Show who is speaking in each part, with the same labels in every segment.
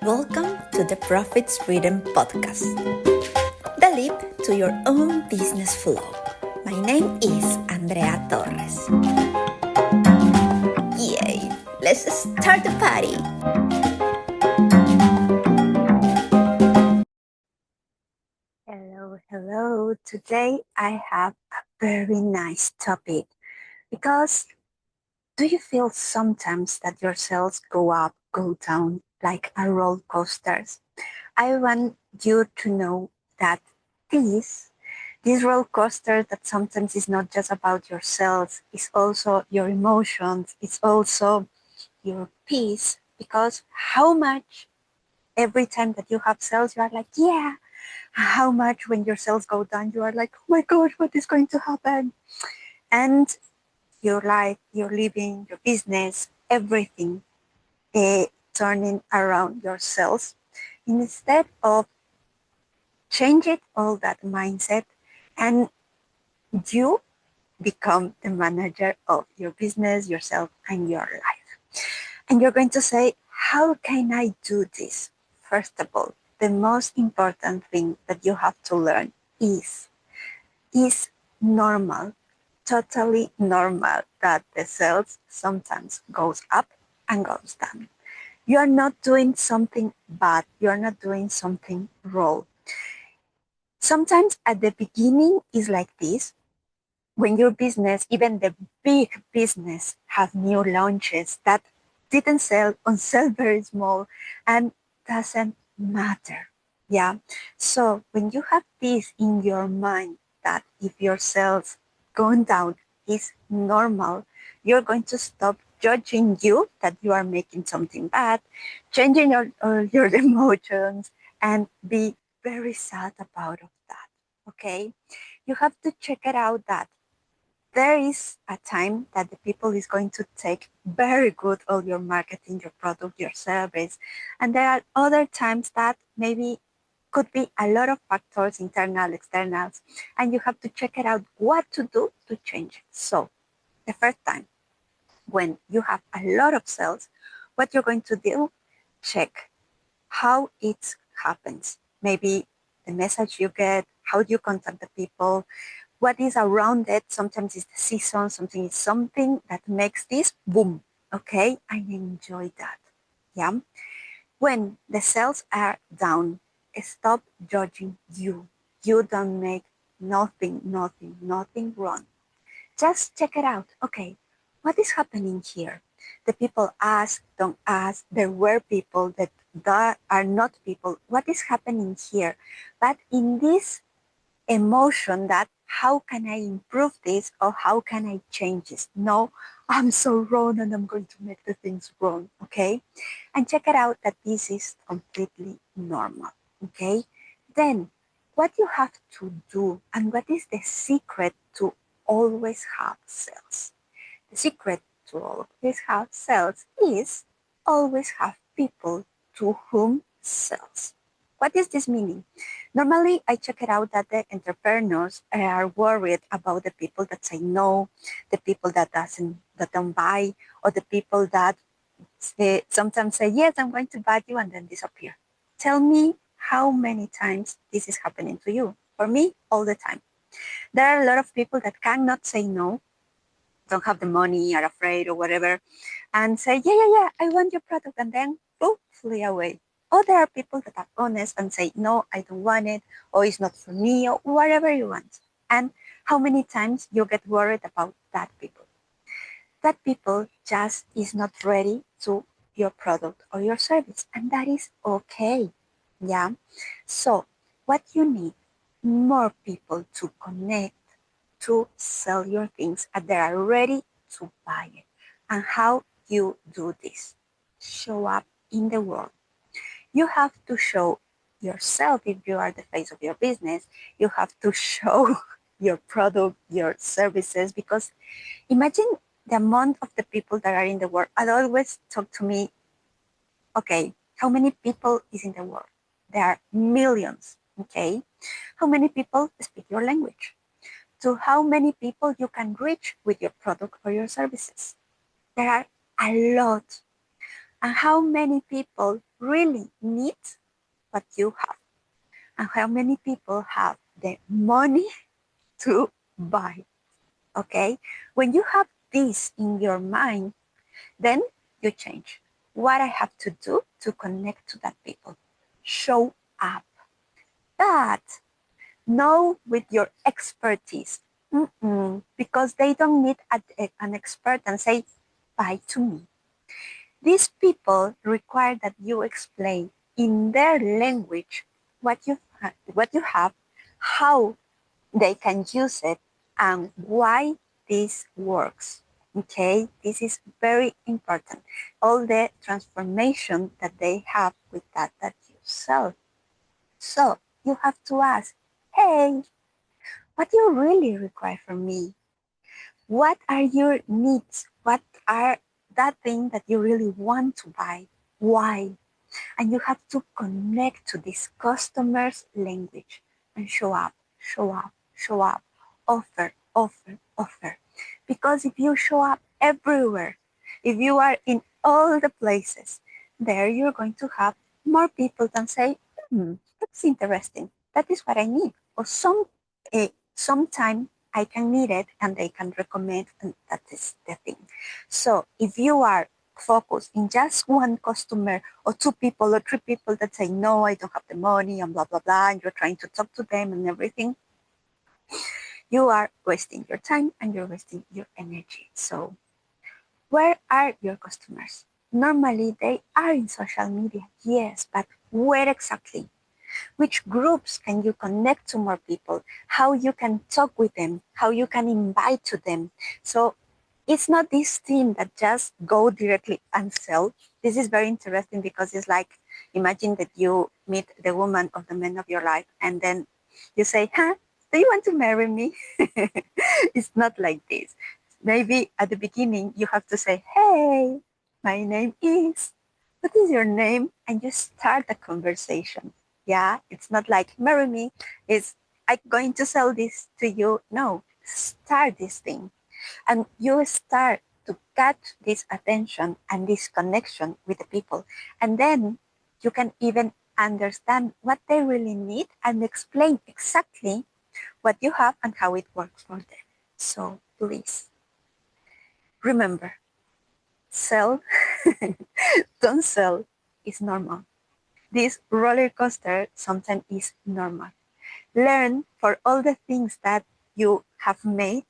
Speaker 1: Welcome to the Profits Rhythm podcast, the leap to your own business flow. My name is Andrea Torres. Yay! Let's start the party! Hello. Today I have a very nice topic because do you feel sometimes that your sales go up, go down like a roller coaster? I want you to know that this roller coaster that sometimes is not just about your sales, it's also your emotions, it's also your peace. Because how much every time that you have sales, you are like, yeah. How much when your sales go down, you are like, oh my God, what is going to happen? And your life, your living, your business, everything turning around your sales. Instead of changing all that mindset and you become the manager of your business, yourself, and your life. And you're going to say, how can I do this? First of all, the most important thing that you have to learn is normal, totally normal that the sales sometimes goes up and goes down. You are not doing something bad. You are not doing something wrong. Sometimes at the beginning is like this. When your business, even the big business, have new launches that didn't sell or sell very small and doesn't matter. Yeah. So when you have this in your mind that if your sales going down is normal, you're going to stop judging you that you are making something bad, changing your emotions and be very sad about of that. Okay. You have to check it out that there is a time that the people is going to take very good all your marketing, your product, your service. And there are other times that maybe could be a lot of factors, internal, externals, and you have to check it out what to do to change it. So the first time when you have a lot of sales, what you're going to do, check how it happens. Maybe the message you get, how do you contact the people, what is around it. Sometimes it's the season, something is something that makes this boom. Okay, I enjoy that. Yeah. When the sales are down, stop judging you. You don't make nothing wrong. Just check it out. Okay, what is happening here? The people ask, don't ask. There were people that are not people. What is happening here? But in this emotion that how can I improve this or how can I change this? No, I'm so wrong and I'm going to make the things wrong, okay? And check it out that this is completely normal, okay? Then what you have to do and what is the secret to always have sales? The secret to always have sales is always have people to whom sells. What is this meaning? Normally, I check it out that the entrepreneurs are worried about the people that say no, the people that don't buy, or the people that sometimes say yes, I'm going to buy you, and then disappear. Tell me how many times this is happening to you. For me, all the time. There are a lot of people that cannot say no, don't have the money, are afraid or whatever, and say, yeah, I want your product, and then flee away. Or there are people that are honest and say, no, I don't want it, or it's not for me, or whatever you want. And how many times you get worried about that people? That people just is not ready to your product or your service, and that is okay. Yeah. So what you need, more people to connect, to sell your things, and they are ready to buy it. And how you do this? Show up in the world. You have to show yourself if you are the face of your business. You have to show your product, your services, because imagine the amount of the people that are in the world. I always talk to me, okay, how many people is in the world? There are millions, okay? How many people speak your language? To how many people you can reach with your product or your services? There are a lot. and how many people really need what you have, and how many people have the money to buy. Okay? When you have this in your mind, then you change. What I have to do to connect to that people. Show up. But know with your expertise. Because they don't need an expert and say, buy to me. These people require that you explain in their language what you have, how they can use it, and why this works. Okay, this is very important. All the transformation that they have with that you sell. So you have to ask, hey, what do you really require from me? What are your needs? What are that thing that you really want to buy? Why? And you have to connect to this customer's language and show up, show up, show up, offer, offer, offer. Because if you show up everywhere, if you are in all the places, there you're going to have more people than say, that's interesting. That is what I need. Or sometime I can need it and they can recommend, and that is the thing. So if you are focused in just one customer or two people or three people that say, no, I don't have the money and blah, blah, blah, and you're trying to talk to them and everything, you are wasting your time and you're wasting your energy. So where are your customers? Normally they are in social media, yes, but where exactly? Which groups can you connect to more people? How you can talk with them? How you can invite to them? So it's not this team that just go directly and sell. This is very interesting because it's like, imagine that you meet the woman of the man of your life and then you say, do you want to marry me? It's not like this. Maybe at the beginning you have to say, hey, my name is, what is your name? And you start a conversation. Yeah, it's not like marry me. It's, I'm going to sell this to you. No, start this thing. And you start to catch this attention and this connection with the people. And then you can even understand what they really need and explain exactly what you have and how it works for them. So please remember, sell, don't sell is normal. This roller coaster sometimes is normal. Learn for all the things that you have made.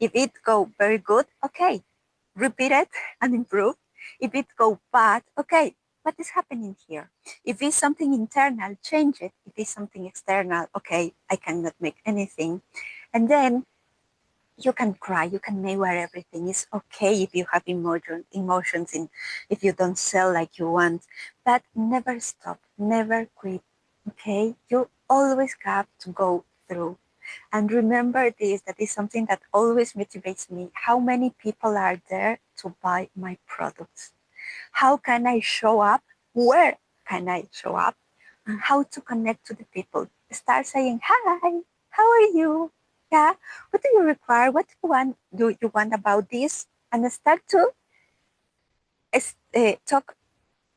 Speaker 1: If it go very good, okay, repeat it and improve. If it go bad, okay, what is happening here? If it's something internal, change it. If it's something external, okay, I cannot make anything. And then you can cry, you can make where everything is okay if you have emotions in, if you don't sell like you want, but never stop, never quit. Okay, you always have to go through. And remember this, that is something that always motivates me. How many people are there to buy my products? How can I show up? Where can I show up? And how to connect to the people. Start saying, hi, how are you? Yeah, what do you require? What do you want about this? And start to talk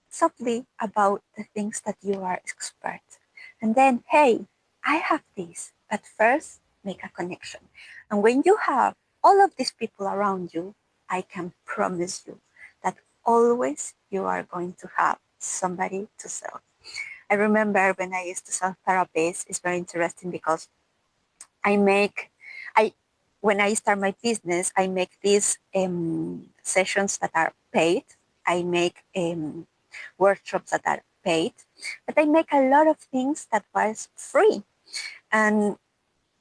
Speaker 1: softly about the things that you are expert. And then, hey, I have this, but first make a connection. And when you have all of these people around you, I can promise you that always you are going to have somebody to sell. I remember when I used to sell therapies, it's very interesting because I make, I when I start my business, I make these sessions that are paid. I make workshops that are paid, but I make a lot of things that was free. And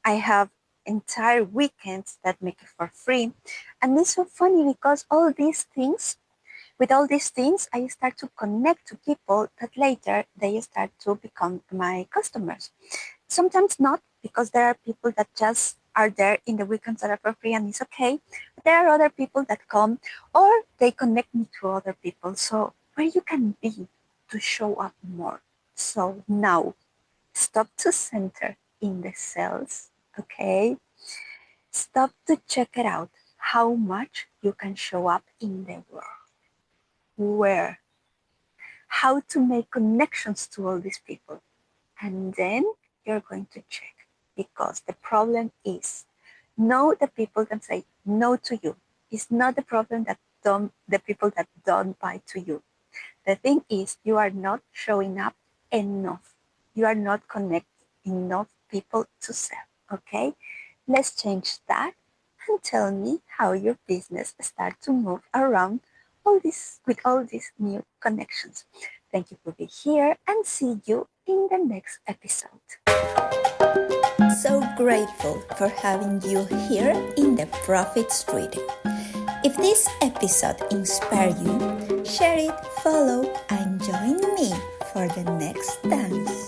Speaker 1: I have entire weekends that make it for free. And it's so funny because with all these things, I start to connect to people that later they start to become my customers. Sometimes not, because there are people that just are there in the weekends that are for free and it's okay. But there are other people that come or they connect me to other people. So where you can be to show up more. So now stop to center in the cells, okay? Stop to check it out how much you can show up in the world. Where? how to make connections to all these people. And then you're going to check, because the problem is no, the people can say no to you. It's not the problem that the people that don't buy to you. The thing is, you are not showing up enough. You are not connecting enough people to sell. Okay, let's change that and tell me how your business start to move around all these new connections. Thank you for being here, and see you in the next episode.
Speaker 2: So grateful for having you here in the Profit Street. If this episode inspired you, share it, follow, and join me for the next dance.